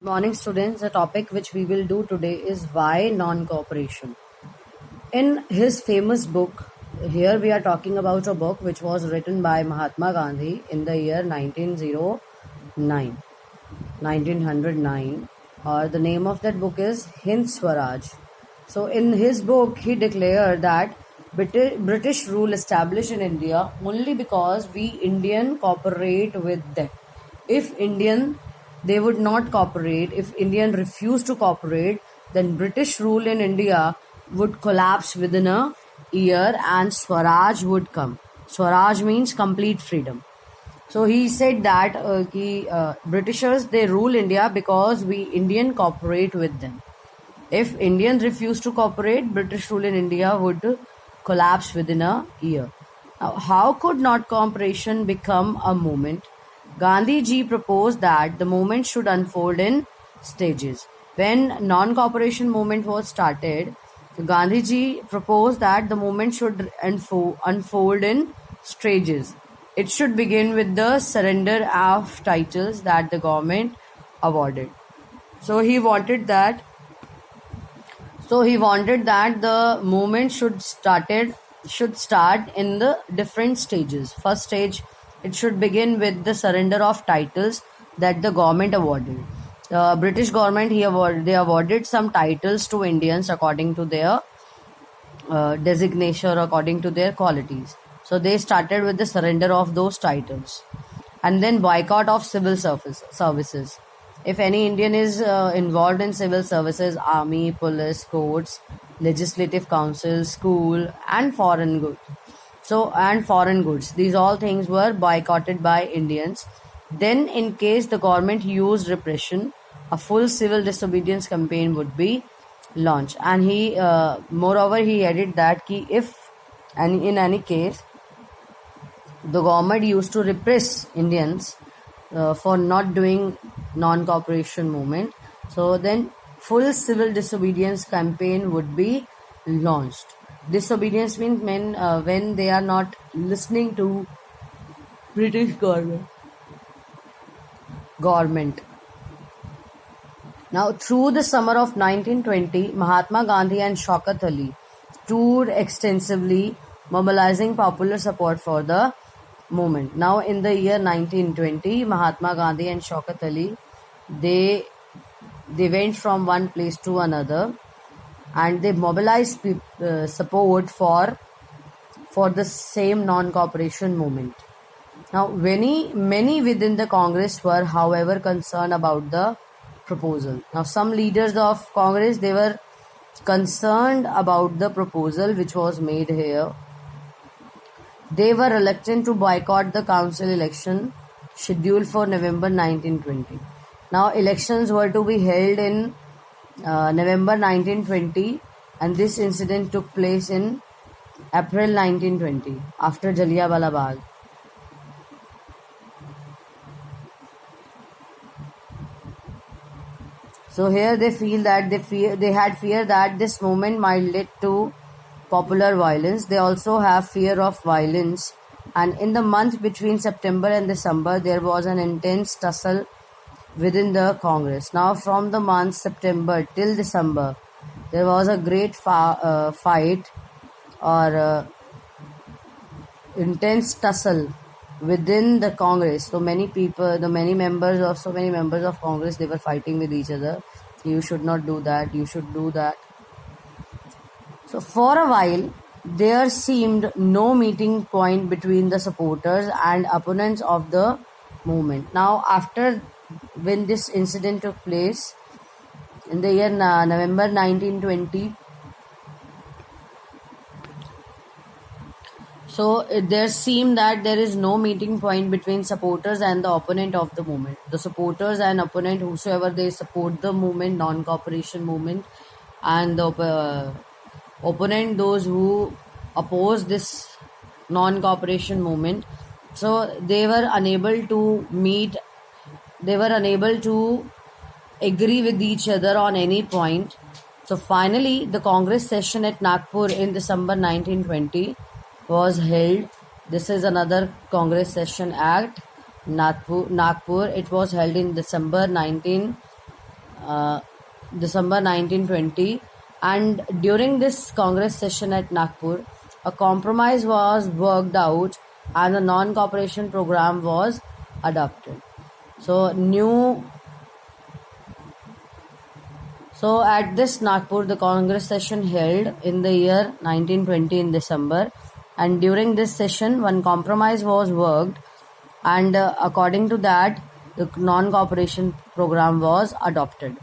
Morning students, the topic which we will do today is why non-cooperation. In his famous book, here we are talking about a book which was written by Mahatma Gandhi in the year 1909, or the name of that book is Hind Swaraj. So in his book, he declared that British rule established in India only because we Indian cooperate with them. If they would not cooperate, if Indian refused to cooperate, then British rule in India would collapse within a year and Swaraj would come. Swaraj means complete freedom. So he said that Britishers, they rule India because we Indian cooperate with them. If Indians refuse to cooperate, British rule in India would collapse within a year. Now, how could not cooperation become a movement? Gandhi ji proposed that the movement should unfold in stages. When non-cooperation movement was started, Gandhi ji proposed that the movement should unfold in stages. It should begin with the surrender of titles that the government awarded. So he wanted that the movement should start in the different stages. First stage, it should begin with the surrender of titles that the government awarded. The British government they awarded some titles to Indians according to their designation or according to their qualities. So they started with the surrender of those titles, and then boycott of civil services. If any Indian is involved in civil services, army, police, courts, legislative council, school, and foreign goods. These all things were boycotted by Indians. Then, in case the government used repression, a full civil disobedience campaign would be launched. And moreover, he added that if in any case the government used to repress Indians for not doing non-cooperation movement, so then full civil disobedience campaign would be launched. Disobedience means when they are not listening to British government. Now, through the summer of 1920, Mahatma Gandhi and Shaukat Ali toured extensively, mobilizing popular support for the movement. Now, in the year 1920, Mahatma Gandhi and Shaukat Ali, they went from one place to another, and they mobilized support for the same non-cooperation movement. Now, many within the Congress were, however, concerned about the proposal. Now, some leaders of Congress, they were concerned about the proposal which was made here. They were reluctant to boycott the council election scheduled for November 1920. Now, elections were to be held in November 1920, and this incident took place in April 1920 after Jallianwala Bagh. So here they had fear that this movement might lead to popular violence. They also have fear of violence, and in the month between September and December, there was an intense tussle within the Congress. Now, from the month September till December, there was a great fight or intense tussle within the Congress. So many members of Congress, they were fighting with each other. You should not do that. You should do that. So for a while, there seemed no meeting point between the supporters and opponents of the movement. Now, when this incident took place in the year November 1920, so there seemed that there is no meeting point between supporters and the opponent of the movement. The supporters and opponent, whosoever they support the movement, non-cooperation movement, and the opponent, those who oppose this non-cooperation movement, so they were unable to meet. They were unable to agree with each other on any point. So finally, the Congress session at Nagpur in December 1920 was held. This is another Congress session at Nagpur. It was held in December 1920. December 1920, and during this Congress session at Nagpur, a compromise was worked out and a non-cooperation program was adopted. So at this Nagpur, the Congress session held in the year 1920 in December, and during this session, one compromise was worked, and according to that, the non-cooperation program was adopted.